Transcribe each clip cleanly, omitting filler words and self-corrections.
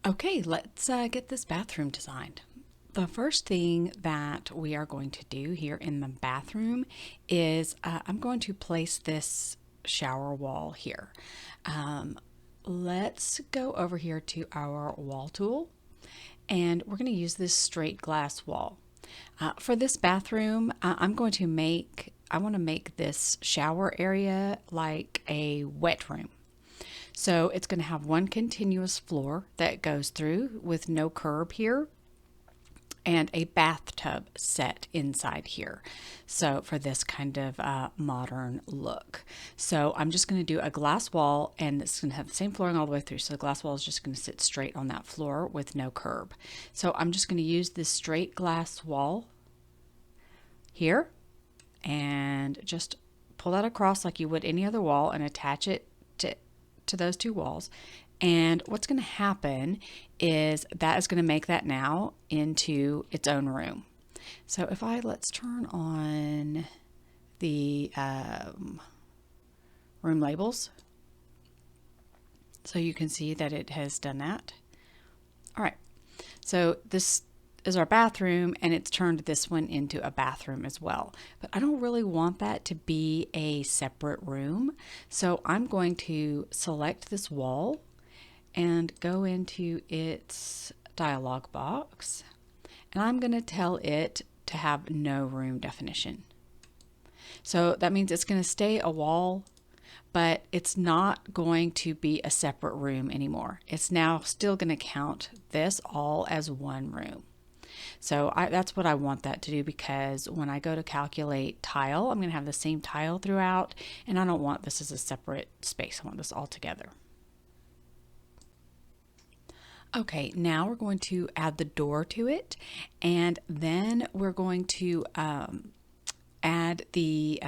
Okay, let's get this bathroom designed. The first thing that we are going to do here in the bathroom is I'm going to place this shower wall here. Um, let's go over here to our wall tool, and we're going to use this straight glass wall. For this bathroom, I want to make this shower area like a wet room. So it's going to have one continuous floor that goes through with no curb here and a bathtub set inside here. So for this kind of modern look. So I'm just going to do a glass wall and it's going to have the same flooring all the way through. So the glass wall is just going to sit straight on that floor with no curb. So I'm just going to use this straight glass wall here and just pull that across like you would any other wall and attach it to those two walls. And what's going to happen is that is going to make that now into its own room. So if let's turn on the room labels so you can see that it has done that. All right, so this is our bathroom and it's turned this one into a bathroom as well. But I don't really want that to be a separate room. So I'm going to select this wall and go into its dialog box. And I'm going to tell it to have no room definition. So that means it's going to stay a wall, but it's not going to be a separate room anymore. It's now still going to count this all as one room. So that's what I want that to do, because when I go to calculate tile, I'm going to have the same tile throughout, and I don't want this as a separate space. I want this all together. Okay, now we're going to add the door to it, and then we're going to add the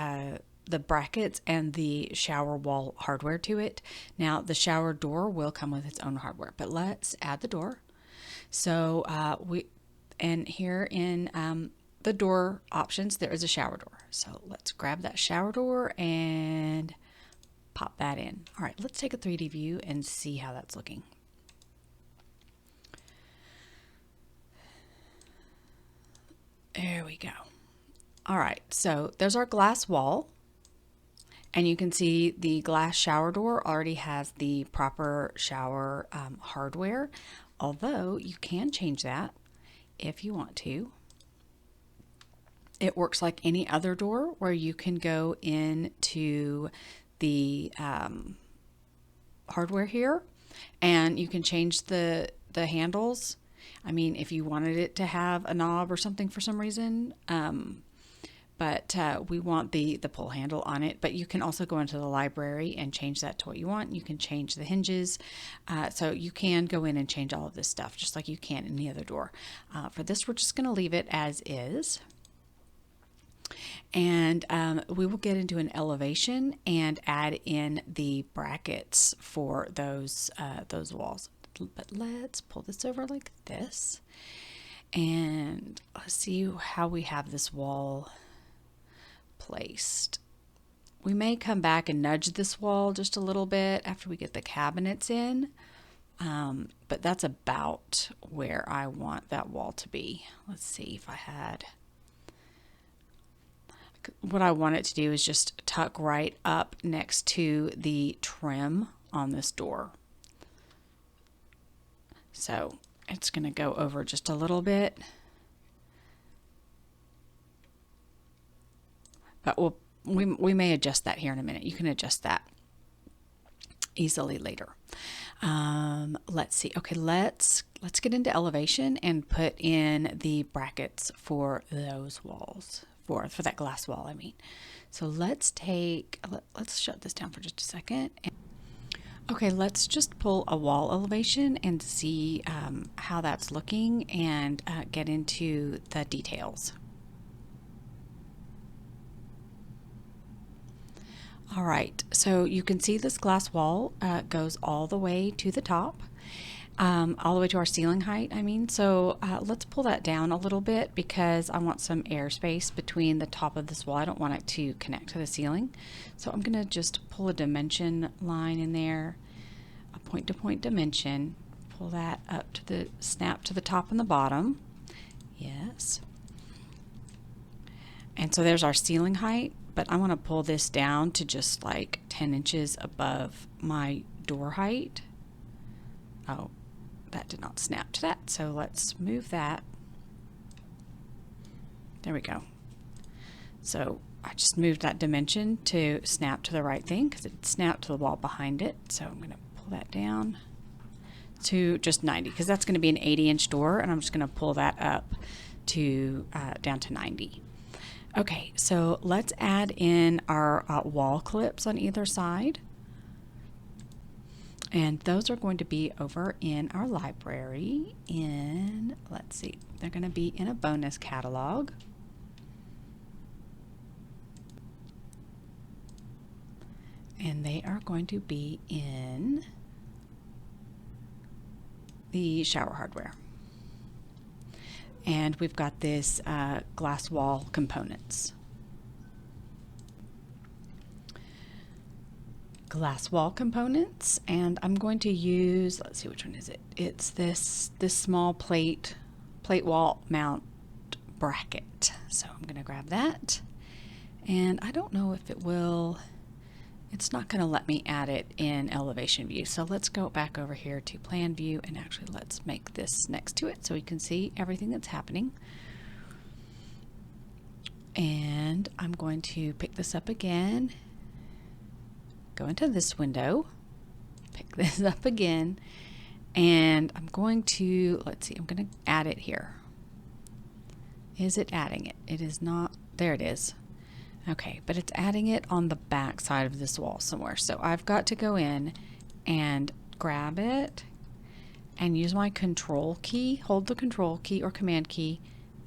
brackets and the shower wall hardware to it. Now the shower door will come with its own hardware, but let's add the door. So and here in the door options, there is a shower door. So let's grab that shower door and pop that in. All right, let's take a 3D view and see how that's looking. There we go. All right, so there's our glass wall. And you can see the glass shower door already has the proper shower hardware, although you can change that if you want to. It works like any other door where you can go into the hardware here and you can change the handles. I mean, if you wanted it to have a knob or something for some reason, but we want the pull handle on it. But you can also go into the library and change that to what you want. You can change the hinges. So you can go in and change all of this stuff just like you can in any other door. For this, we're just going to leave it as is. And we will get into an elevation and add in the brackets for those walls. But let's pull this over like this. And let's see how we have this wall placed. We may come back and nudge this wall just a little bit after we get the cabinets in, but that's about where I want that wall to be. Let's see if I had. What I want it to do is just tuck right up next to the trim on this door. So it's going to go over just a little bit. But we may adjust that here in a minute. You can adjust that easily later. Let's see. Okay, let's get into elevation and put in the brackets for those walls, for that glass wall, I mean. So let's shut this down for just a second. Okay, let's just pull a wall elevation and see how that's looking and get into the details. All right, so you can see this glass wall goes all the way to the top, all the way to our ceiling height, I mean. So let's pull that down a little bit because I want some airspace between the top of this wall. I don't want it to connect to the ceiling. So I'm going to just pull a dimension line in there, a point-to-point dimension, pull that up to the snap to the top and the bottom. Yes. And so there's our ceiling height, but I want to pull this down to just like 10 inches above my door height. Oh, that did not snap to that. So let's move that. There we go. So I just moved that dimension to snap to the right thing because it snapped to the wall behind it. So I'm going to pull that down to just 90 because that's going to be an 80-inch door, and I'm just going to pull that up to down to 90. Okay, so let's add in our wall clips on either side. And those are going to be over in our library in, let's see, they're going to be in a bonus catalog. And they are going to be in the shower hardware. And we've got this glass wall components. Glass wall components, and I'm going to use, let's see, which one is it? It's this small plate wall mount bracket. So I'm going to grab that, and I don't know if it will, it's not going to let me add it in elevation view. So let's go back over here to plan view, and actually let's make this next to it so we can see everything that's happening. And I'm going to pick this up again, go into this window, pick this up again, and I'm going to, let's see, I'm going to add it here. Is it adding it? It is not, there it is. Okay, but it's adding it on the back side of this wall somewhere. So I've got to go in and grab it and use my control key, hold the control key or command key,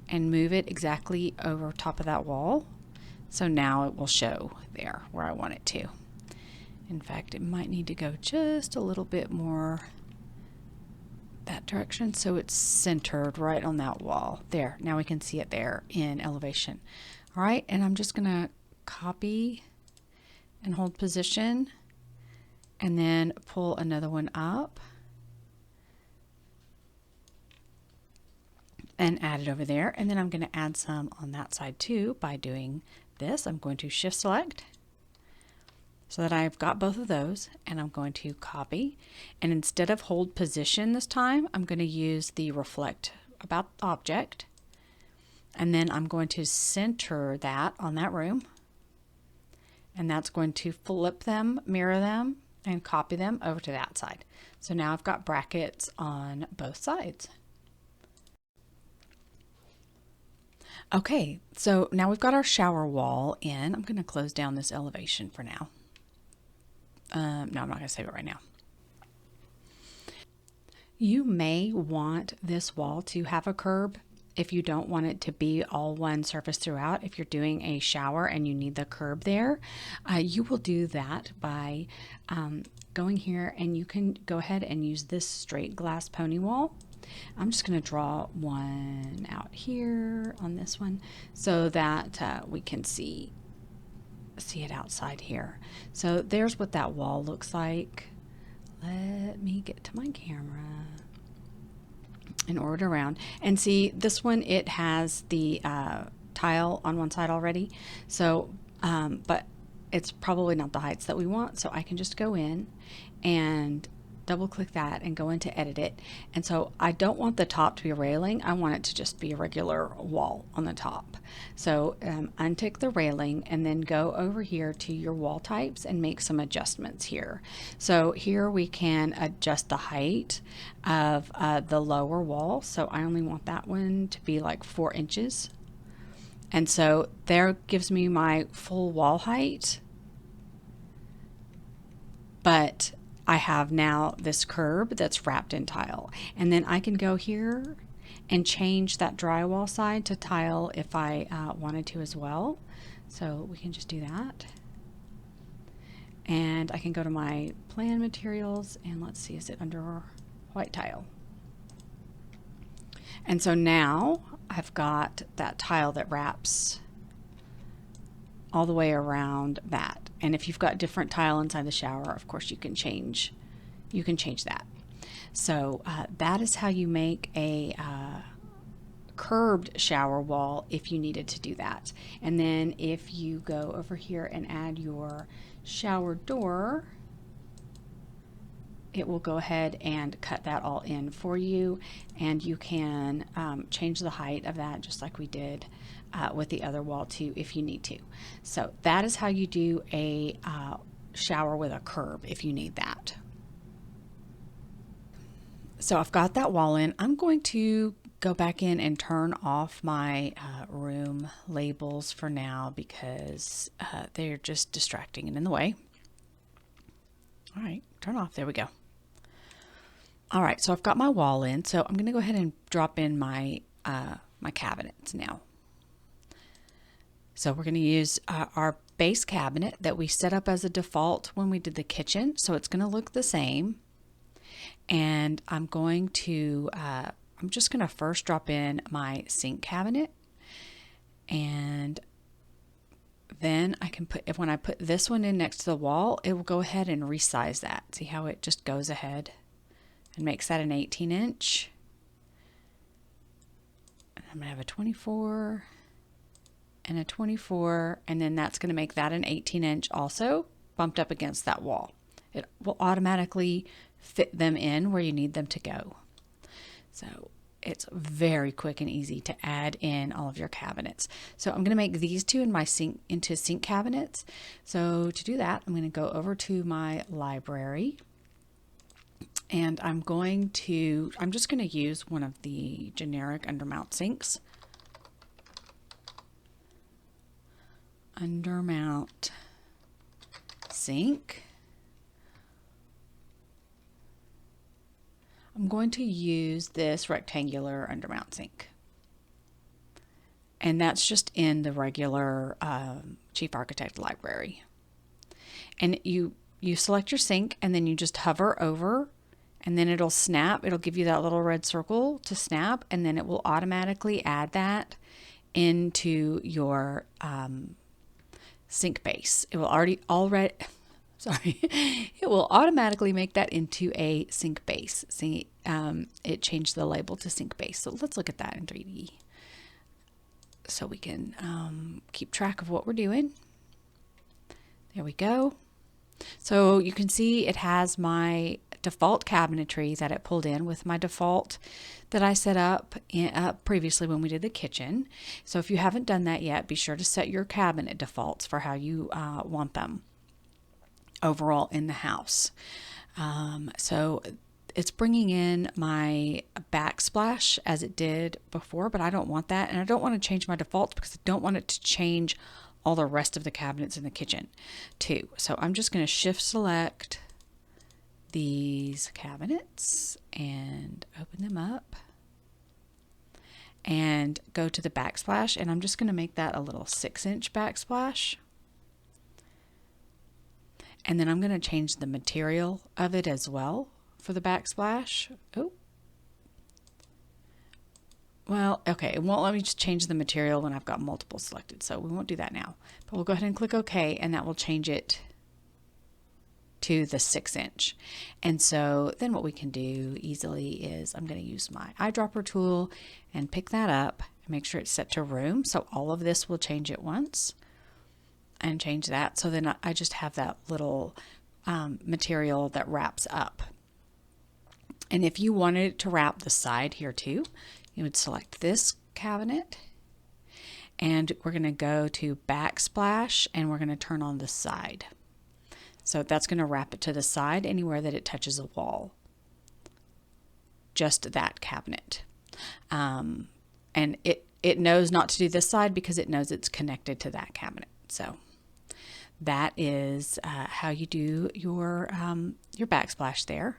and move it exactly over top of that wall. So now it will show there where I want it to. In fact, it might need to go just a little bit more that direction so it's centered right on that wall. There, now we can see it there in elevation. All right, and I'm just gonna copy and hold position and then pull another one up and add it over there. And then I'm gonna add some on that side too by doing this. I'm going to shift select so that I've got both of those, and I'm going to copy, and instead of hold position this time, I'm going to use the reflect about object, and then I'm going to center that on that room, and that's going to flip them, mirror them, and copy them over to that side. So now I've got brackets on both sides. Okay, so now we've got our shower wall in. I'm going to close down this elevation for now. No, I'm not going to save it right now. You may want this wall to have a curb if you don't want it to be all one surface throughout. If you're doing a shower and you need the curb there, you will do that by going here, and you can go ahead and use this straight glass pony wall. I'm just going to draw one out here on this one so that we can see it outside here. So there's what that wall looks like. Let me get to my camera and order it around and see this one. It has the tile on one side already, so but it's probably not the heights that we want, so I can just go in and double click that and go into edit it. And so I don't want the top to be a railing, I want it to just be a regular wall on the top. So untick the railing and then go over here to your wall types and make some adjustments here. So here we can adjust the height of the lower wall. So I only want that one to be like 4 inches. And so there gives me my full wall height, but I have now this curb that's wrapped in tile, and then I can go here and change that drywall side to tile if I wanted to as well. So we can just do that, and I can go to my plan materials, and let's see, is it under white tile? And so now I've got that tile that wraps all the way around that. And if you've got different tile inside the shower, of course you can change that. So that is how you make a curved shower wall if you needed to do that. And then if you go over here and add your shower door, it will go ahead and cut that all in for you, and you can change the height of that just like we did with the other wall too if you need to. So that is how you do a shower with a curb if you need that. So I've got that wall in. I'm going to go back in and turn off my room labels for now because they're just distracting and in the way. All right, turn off. There we go. All right, so I've got my wall in, so I'm going to go ahead and drop in my my cabinets now. So we're going to use our base cabinet that we set up as a default when we did the kitchen, so it's going to look the same. And I'm just going to first drop in my sink cabinet, and then I can when I put this one in next to the wall, it will go ahead and resize that. See how it just goes ahead and makes that an 18-inch. And I'm going to have a 24 and a 24, and then that's going to make that an 18-inch also, bumped up against that wall. It will automatically fit them in where you need them to go. So it's very quick and easy to add in all of your cabinets. So I'm going to make these two in my sink into sink cabinets. So to do that, I'm going to go over to my library, and I'm just going to use one of the generic undermount sinks. Undermount sink. I'm going to use this rectangular undermount sink. And that's just in the regular Chief Architect library. And you select your sink, and then you just hover over, and then it'll snap. It'll give you that little red circle to snap, and then it will automatically add that into your sink base. It will it will automatically make that into a sink base. See, it changed the label to sink base. So let's look at that in 3D so we can keep track of what we're doing. There we go. So you can see it has my default cabinetry that it pulled in with my default that I set up previously when we did the kitchen. So if you haven't done that yet, be sure to set your cabinet defaults for how you want them overall in the house. So it's bringing in my backsplash as it did before, but I don't want that, and I don't want to change my defaults because I don't want it to change all the rest of the cabinets in the kitchen too. So I'm just going to shift select these cabinets and open them up and go to the backsplash, and I'm just going to make that a little 6-inch backsplash. And then I'm going to change the material of it as well for the backsplash. Oh, well, okay, it won't let me just change the material when I've got multiple selected, so we won't do that now. But we'll go ahead and click OK, and that will change it to the 6-inch. And so then what we can do easily is I'm going to use my eyedropper tool and pick that up and make sure it's set to room. So all of this will change at once and change that. So then I just have that little material that wraps up. And if you wanted to wrap the side here too, you would select this cabinet, and we're going to go to backsplash, and we're going to turn on the side. So that's going to wrap it to the side anywhere that it touches a wall. Just that cabinet. And it knows not to do this side because it knows it's connected to that cabinet. So that is how you do your backsplash there.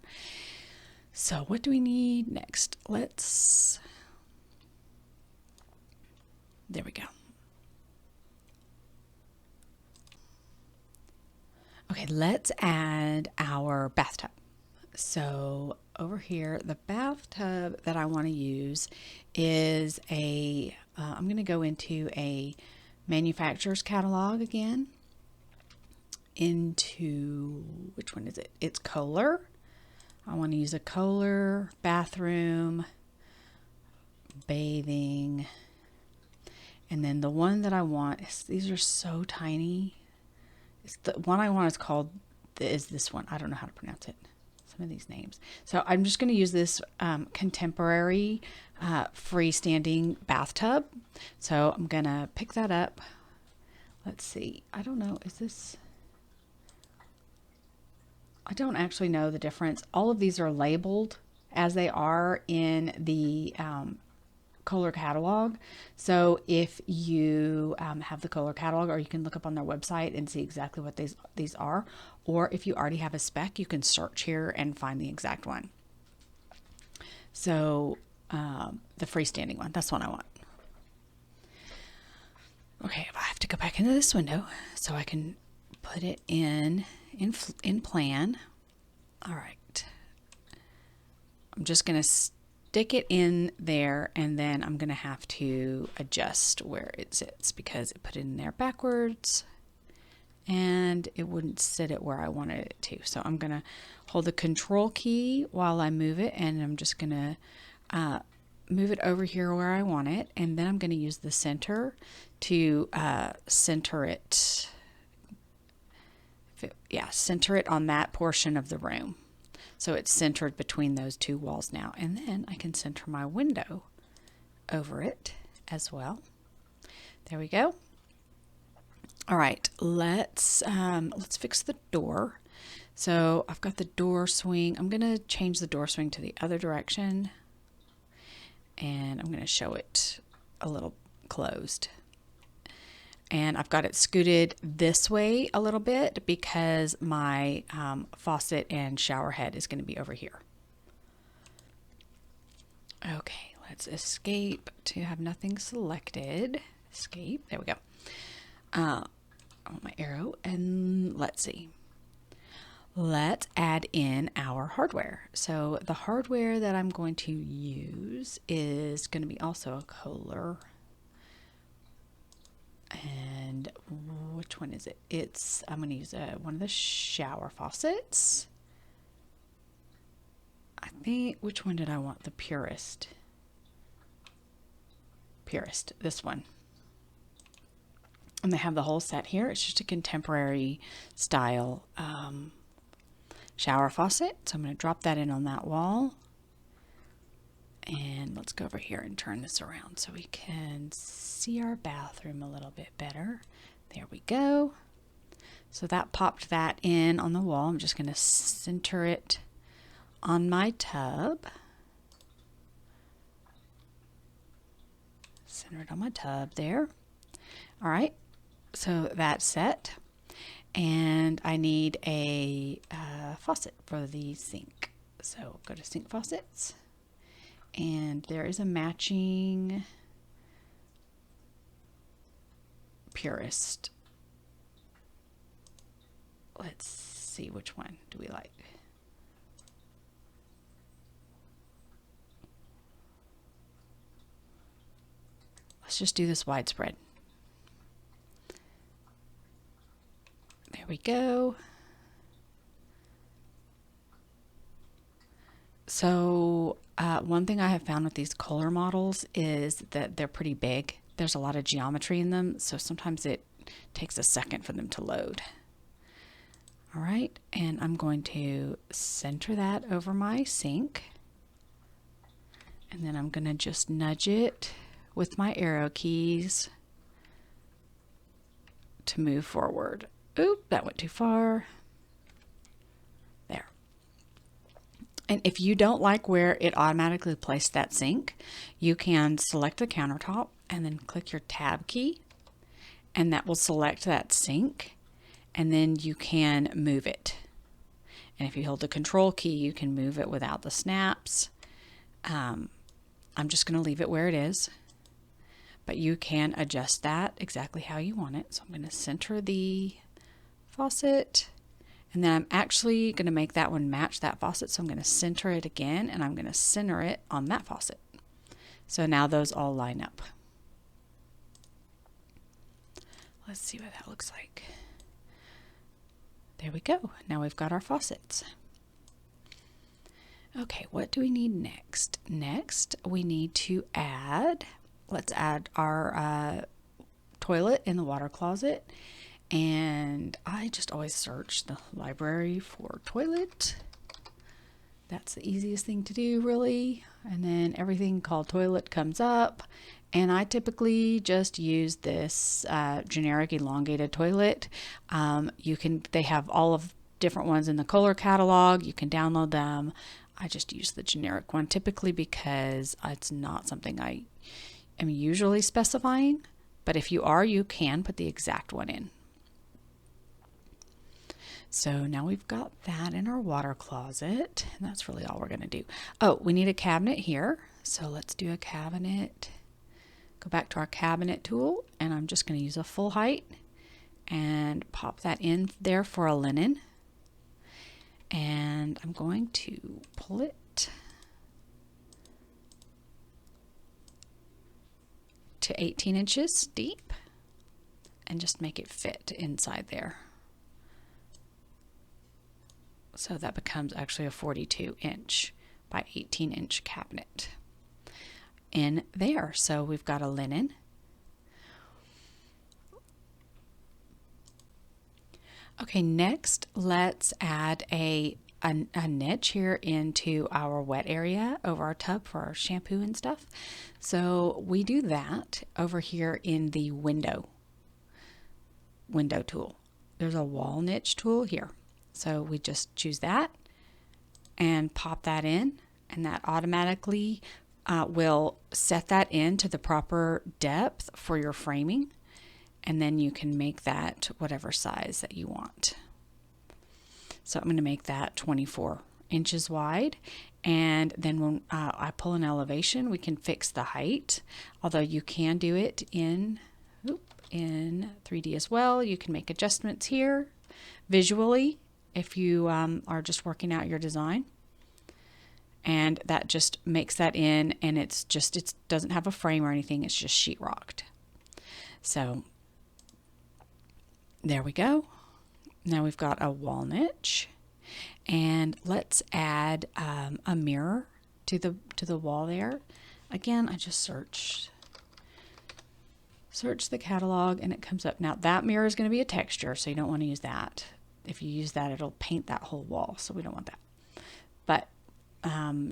So what do we need next? There we go. Okay, let's add our bathtub. So over here, the bathtub that I want to use is I'm going to go into a manufacturer's catalog again. Into, which one is it? It's Kohler. I want to use a Kohler bathroom, bathing, and then the one that I want is, these are so tiny. It's the one I want is this one. I don't know how to pronounce it. Some of these names. So I'm just going to use this contemporary freestanding bathtub. So I'm going to pick that up. Let's see. I don't know. Is this... I don't actually know the difference. All of these are labeled as they are in the Kohler catalog. So if you have the Kohler catalog, or you can look up on their website and see exactly what these are, or if you already have a spec, you can search here and find the exact one. So the freestanding one, that's what I want. Okay, I have to go back into this window so I can put it in plan. All right. I'm just going to stick it in there, and then I'm going to have to adjust where it sits because it put it in there backwards and it wouldn't sit it where I wanted it to. So I'm going to hold the control key while I move it, and I'm just going to move it over here where I want it, and then I'm going to use the center to center it. Center it on that portion of the room. So it's centered between those two walls now. And then I can center my window over it as well. There we go. All right, let's fix the door. So I've got the door swing. I'm going to change the door swing to the other direction. And I'm going to show it a little closed. And I've got it scooted this way a little bit because my faucet and shower head is going to be over here. Okay, let's escape to have nothing selected. Escape, there we go. I want my arrow, and let's see. Let's add in our hardware. So the hardware that I'm going to use is going to be also a Kohler. And which one is it? I'm going to use one of the shower faucets. I think, which one did I want? The Purist. This one. And they have the whole set here. It's just a contemporary style shower faucet. So I'm going to drop that in on that wall. And let's go over here and turn this around so we can see our bathroom a little bit better. There we go. So that popped that in on the wall. I'm just going to center it on my tub. Center it on my tub there. All right, so that's set. And I need a faucet for the sink. So go to sink faucets. And there is a matching Purist. Let's see, which one do we like? Let's just do this widespread. There we go. So one thing I have found with these Kohler models is that they're pretty big. There's a lot of geometry in them, so sometimes it takes a second for them to load. All right, and I'm going to center that over my sink. And then I'm going to just nudge it with my arrow keys to move forward. Oop, that went too far. There. And if you don't like where it automatically placed that sink, you can select the countertop and then click your tab key, and that will select that sink, and then you can move it. And if you hold the control key, you can move it without the snaps. I'm just going to leave it where it is, but you can adjust that exactly how you want it. So I'm going to center the faucet, and then I'm actually going to make that one match that faucet. So I'm going to center it again, and I'm going to center it on that faucet. So now those all line up. Let's see what that looks like. There we go. Now we've got our faucets. Okay, what do we need next? Next, we need to add, let's add our toilet in the water closet. And I just always search the library for toilet. That's the easiest thing to do, really. And then everything called toilet comes up. And I typically just use this generic elongated toilet. They have all of different ones in the Kohler catalog. You can download them. I just use the generic one typically because it's not something I am usually specifying. But if you are, you can put the exact one in. So now we've got that in our water closet, and that's really all we're going to do. Oh, we need a cabinet here. So let's do a cabinet. Go back to our cabinet tool, and I'm just going to use a full height and pop that in there for a linen. And I'm going to pull it to 18 inches deep and just make it fit inside there. So that becomes actually a 42 inch by 18 inch cabinet in there. So we've got a linen. Okay, next let's add a niche here into our wet area over our tub for our shampoo and stuff. So we do that over here in the window tool. There's a wall niche tool here. So we just choose that and pop that in, and that automatically will set that into the proper depth for your framing. And then you can make that whatever size that you want. So I'm going to make that 24 inches wide. And then when I pull an elevation, we can fix the height. Although you can do it in 3D as well. You can make adjustments here visually if you are just working out your design. And that just makes that in, and it doesn't have a frame or anything. It's just sheetrocked. So there we go. Now we've got a wall niche, and let's add a mirror to the wall there. Again, I just search the catalog, and it comes up. Now that mirror is going to be a texture, so you don't want to use that. If you use that, it'll paint that whole wall, so we don't want that. But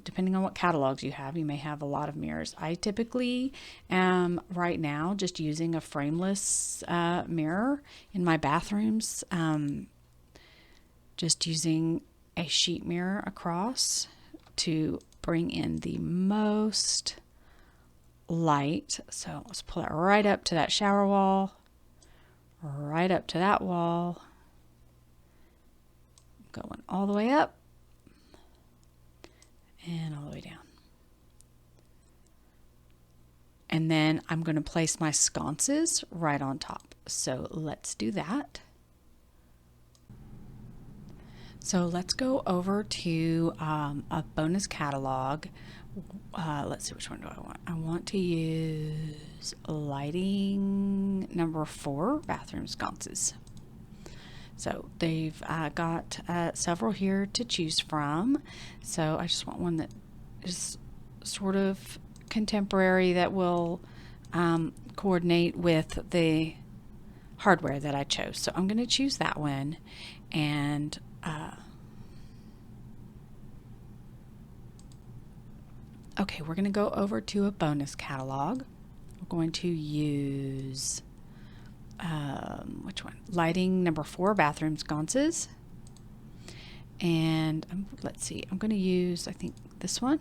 depending on what catalogs you have, you may have a lot of mirrors. I typically am right now just using a frameless mirror in my bathrooms, just using a sheet mirror across to bring in the most light. So let's pull it right up to that shower wall, right up to that wall, going all the way up and all the way down. And then I'm going to place my sconces right on top. So let's do that. So let's go over to a bonus catalog. Let's see, which one do I want? I want to use lighting number 4 bathroom sconces. So they've got several here to choose from. So I just want one that is sort of contemporary that will coordinate with the hardware that I chose. So I'm going to choose that one. And okay, we're going to go over to a bonus catalog. We're going to use which one? Lighting number 4 bathroom sconces. And let's see, I'm going to use, I think, this one.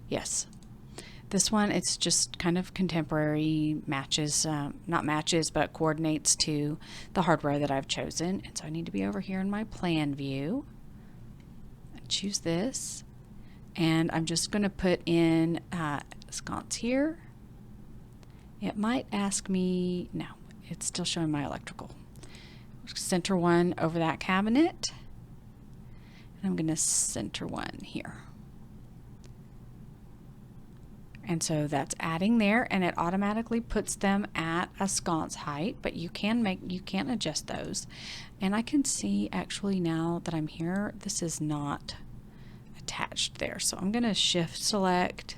Yes, this one. It's just kind of contemporary, matches, not matches, but coordinates to the hardware that I've chosen. And so I need to be over here in my plan view. I choose this, and I'm just going to put in sconce here. It might ask me, no, it's still showing my electrical. Center one over that cabinet, and I'm going to center one here. And so that's adding there, and it automatically puts them at a sconce height, but you can adjust those. And I can see actually now that I'm here, this is not attached there. So I'm going to shift select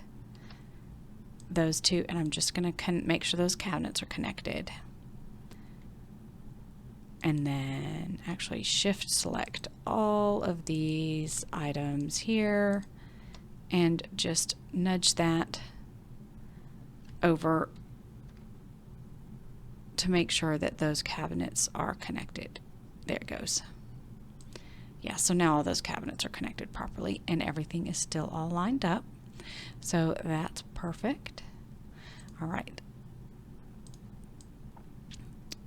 those two, and I'm just going to make sure those cabinets are connected. And then actually shift select all of these items here and just nudge that over to make sure that those cabinets are connected. There it goes. Yeah, so now all those cabinets are connected properly and everything is still all lined up. So that's perfect. All right.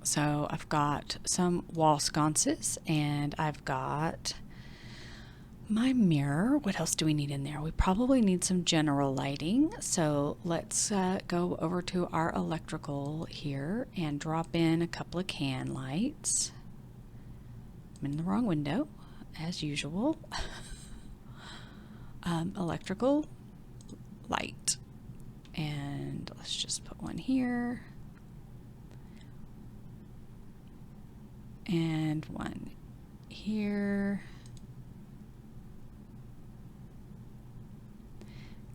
So I've got some wall sconces and I've got my mirror. What else do we need in there? We probably need some general lighting. So let's go over to our electrical here and drop in a couple of can lights. I'm in the wrong window, as usual. Electrical light. And let's just put one here. And one here.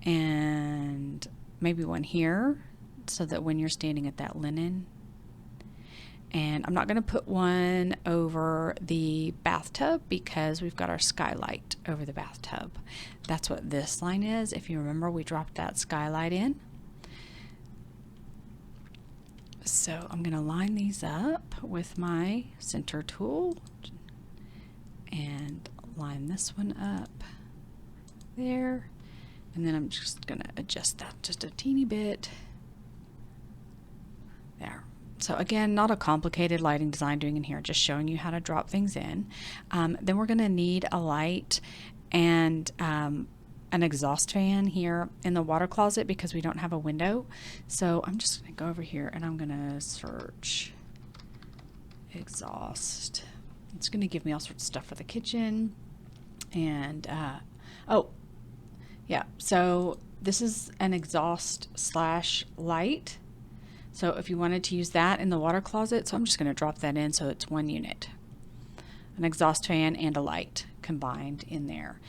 And maybe one here so that when you're standing at that linen. And I'm not going to put one over the bathtub because we've got our skylight over the bathtub. That's what this line is. If you remember, we dropped that skylight in. So I'm going to line these up with my center tool and line this one up there. And then I'm just going to adjust that just a teeny bit. There. So again, not a complicated lighting design doing in here, just showing you how to drop things in. Then we're going to need a light and an exhaust fan here in the water closet because we don't have a window. So I'm just going to go over here and I'm going to search exhaust. It's going to give me all sorts of stuff for the kitchen. And oh yeah, so this is an exhaust slash light. So if you wanted to use that in the water closet, so I'm just going to drop that in so it's one unit. An exhaust fan and a light combined in there.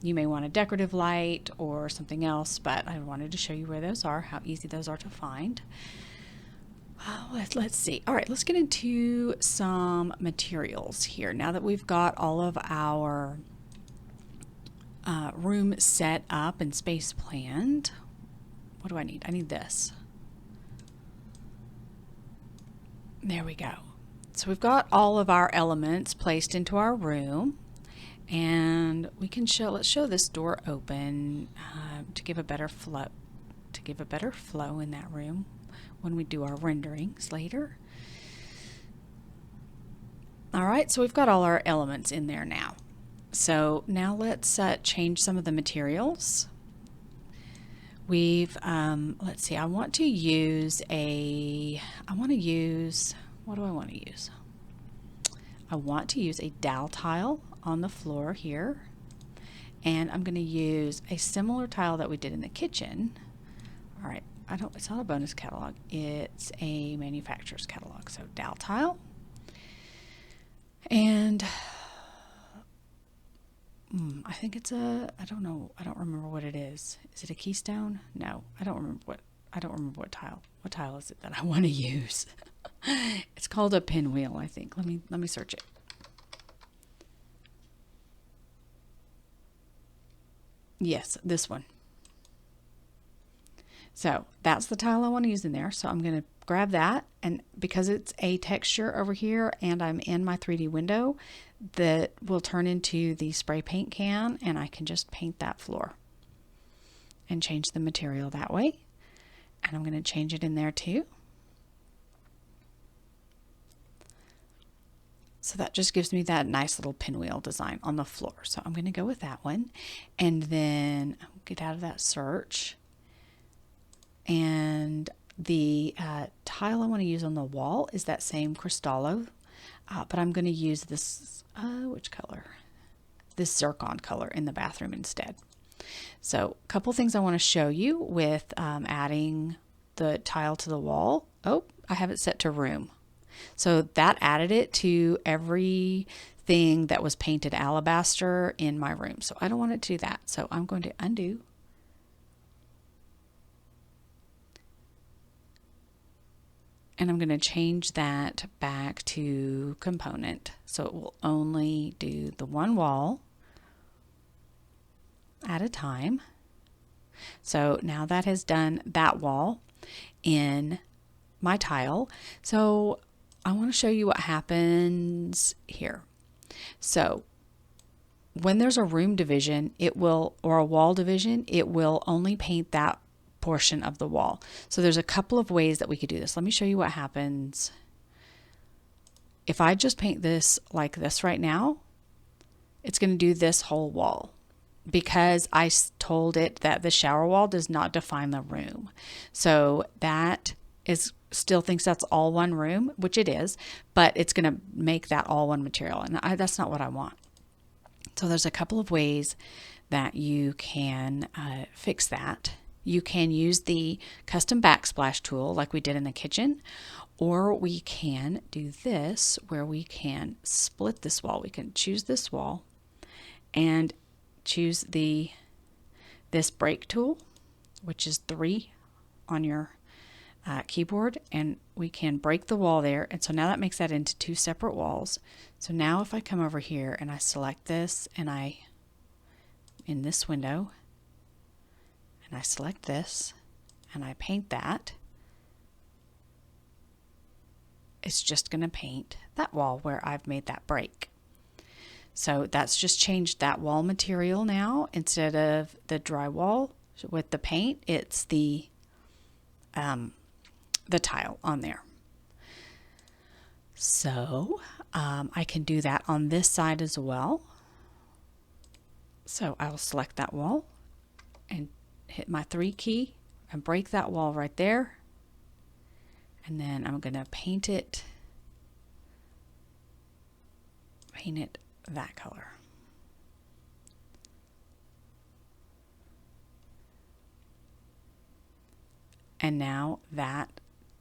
You may want a decorative light or something else, but I wanted to show you where those are, how easy those are to find. Let's see. All right, let's get into some materials here. Now that we've got all of our room set up and space planned, what do I need? I need this. There we go. So we've got all of our elements placed into our room, and we can let's show this door open to give a better flow, in that room when we do our renderings later. All right, so we've got all our elements in there now. So now let's change some of the materials. We've, let's see, what do I want to use? I want to use a dowel tile on the floor here. And I'm going to use a similar tile that we did in the kitchen. All right, it's not a bonus catalog, it's a manufacturer's catalog. So dowel tile. And I think it's I don't know. I don't remember what it is. Is it a keystone? No, I don't remember what tile. What tile is it that I want to use? It's called a pinwheel, I think. Let me search it. Yes, this one. So that's the tile I want to use in there. So I'm going to grab that, and because it's a texture over here and I'm in my 3D window, that will turn into the spray paint can, and I can just paint that floor and change the material that way. And I'm going to change it in there too. So that just gives me that nice little pinwheel design on the floor. So I'm going to go with that one, and then I'll get out of that search. And the tile I want to use on the wall is that same Cristallo, but I'm going to use this, which color? This zircon color in the bathroom instead. So a couple things I want to show you with adding the tile to the wall. Oh, I have it set to room. So that added it to everything that was painted alabaster in my room. So I don't want it to do that. So I'm going to undo. And I'm going to change that back to component. So it will only do the one wall at a time. So now that has done that wall in my tile. So I want to show you what happens here. So when there's a room division, it will, or a wall division, it will only paint that portion of the wall. So there's a couple of ways that we could do this. Let me show you what happens. If I just paint this like this right now, it's going to do this whole wall because I told it that the shower wall does not define the room. So that is still thinks that's all one room, which it is, but it's going to make that all one material. And that's not what I want. So there's a couple of ways that you can fix that. You can use the custom backsplash tool like we did in the kitchen, or we can do this where we can split this wall. We can choose this wall and choose this break tool, which is 3 on your keyboard, and we can break the wall there. And so now that makes that into 2 separate walls. So now if I come over here and I select this and in this window, and I select this and I paint that, it's just going to paint that wall where I've made that break. So that's just changed that wall material now. Instead of the drywall with the paint, it's the tile on there. So I can do that on this side as well. So I'll select that wall and hit my 3 key and break that wall right there. And then I'm going to paint it that color. And now that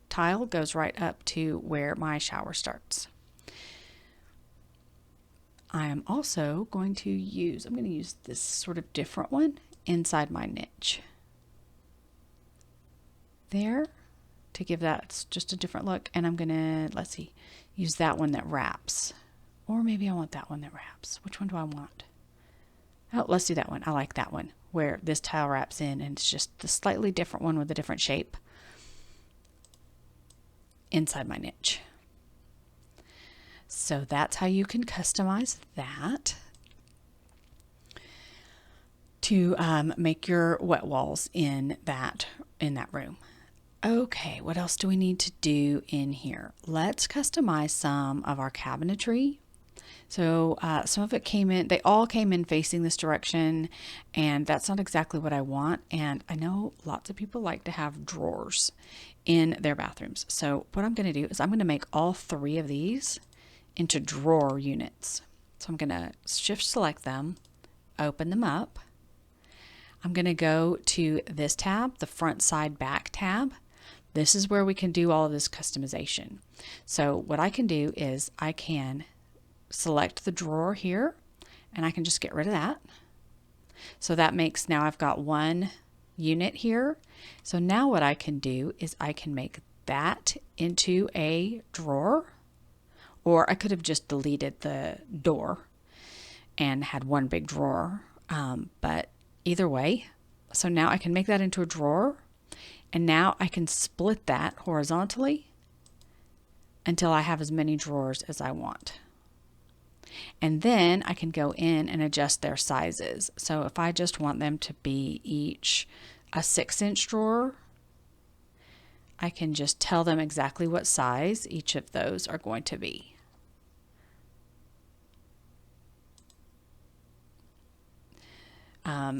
tile goes right up to where my shower starts. I am also going to use this sort of different one inside my niche there to give that just a different look. And I'm gonna, let's see, use that one that wraps, or maybe I want that one that wraps. Which one do I want? Oh, let's do that one. I like that one where this tile wraps in, and it's just the slightly different one with a different shape inside my niche. So that's how you can customize that to make your wet walls in that room. Okay, what else do we need to do in here? Let's customize some of our cabinetry. So some of it they all came in facing this direction, and that's not exactly what I want. And I know lots of people like to have drawers in their bathrooms. So what I'm going to do is I'm going to make all 3 of these into drawer units. So I'm going to shift select them, open them up. I'm going to go to this tab, the front side back tab. This is where we can do all of this customization. So what I can do is I can select the drawer here, and I can just get rid of that. So that makes, now I've got 1 unit here. So now what I can do is I can make that into a drawer, or I could have just deleted the door and had 1 big drawer. But either way, so now I can make that into a drawer, and now I can split that horizontally until I have as many drawers as I want. And then I can go in and adjust their sizes. So if I just want them to be each a 6-inch drawer, I can just tell them exactly what size each of those are going to be.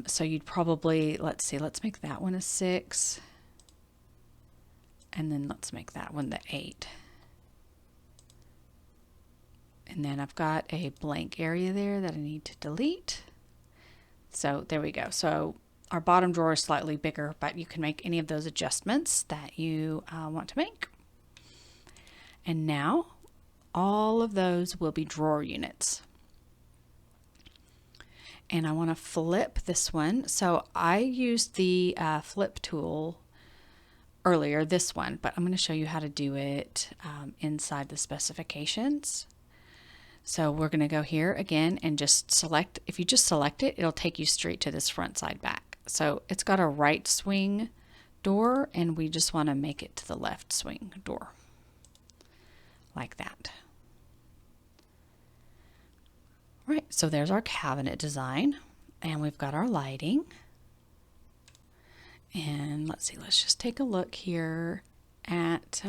So you'd probably, let's make that one a 6, and then let's make that one the 8. And then I've got a blank area there that I need to delete. So there we go. So our bottom drawer is slightly bigger, but you can make any of those adjustments that you want to make. And now all of those will be drawer units. And I want to flip this one. So I used the flip tool earlier, this one, but I'm going to show you how to do it inside the specifications. So we're going to go here again and just select. If you just select it, it'll take you straight to this front side back. So it's got a right swing door, and we just want to make it to the left swing door, like that. Right, so there's our cabinet design, and we've got our lighting. And let's see, let's just take a look here at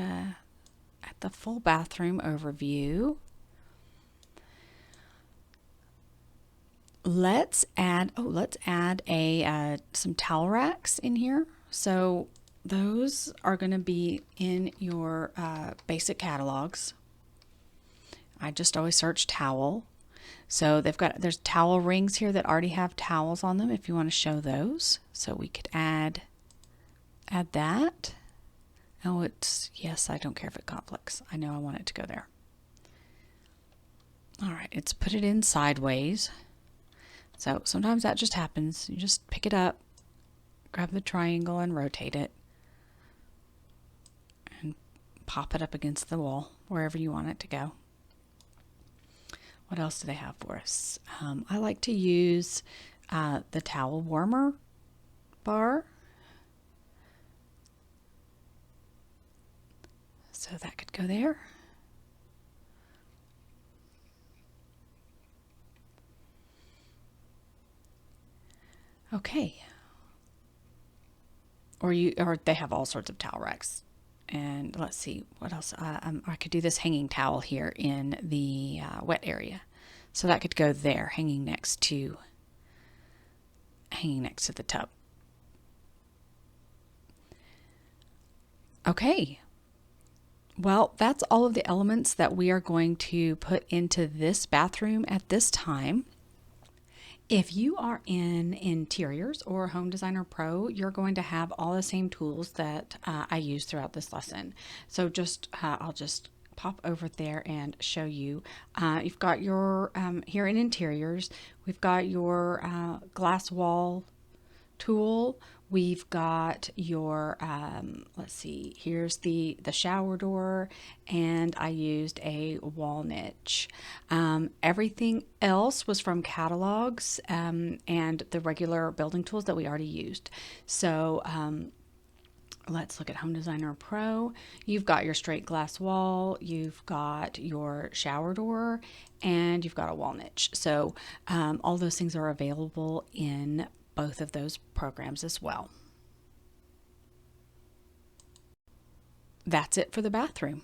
the full bathroom overview. Let's add a some towel racks in here. So those are going to be in your basic catalogs. I just always search towel. So there's towel rings here that already have towels on them if you want to show those. So we could add that. Oh, yes, I don't care if it conflicts. I know I want it to go there. All right, it's put it in sideways. So sometimes that just happens. You just pick it up, grab the triangle and rotate it, and pop it up against the wall, wherever you want it to go. What else do they have for us? I like to use the towel warmer bar. So that could go there. Okay. Or they have all sorts of towel racks. And let's see what else. I could do this hanging towel here in the wet area, so that could go there, hanging next to the tub. Okay. Well, that's all of the elements that we are going to put into this bathroom at this time. If you are in Interiors or Home Designer Pro, you're going to have all the same tools that I use throughout this lesson. So I'll just pop over there and show you. You've got your, here in Interiors, we've got your glass wall tool. We've got your, let's see, here's the shower door, and I used a wall niche. Everything else was from catalogs and the regular building tools that we already used. So let's look at Home Designer Pro. You've got your straight glass wall, you've got your shower door, and you've got a wall niche. So all those things are available in both of those programs as well. That's it for the bathroom.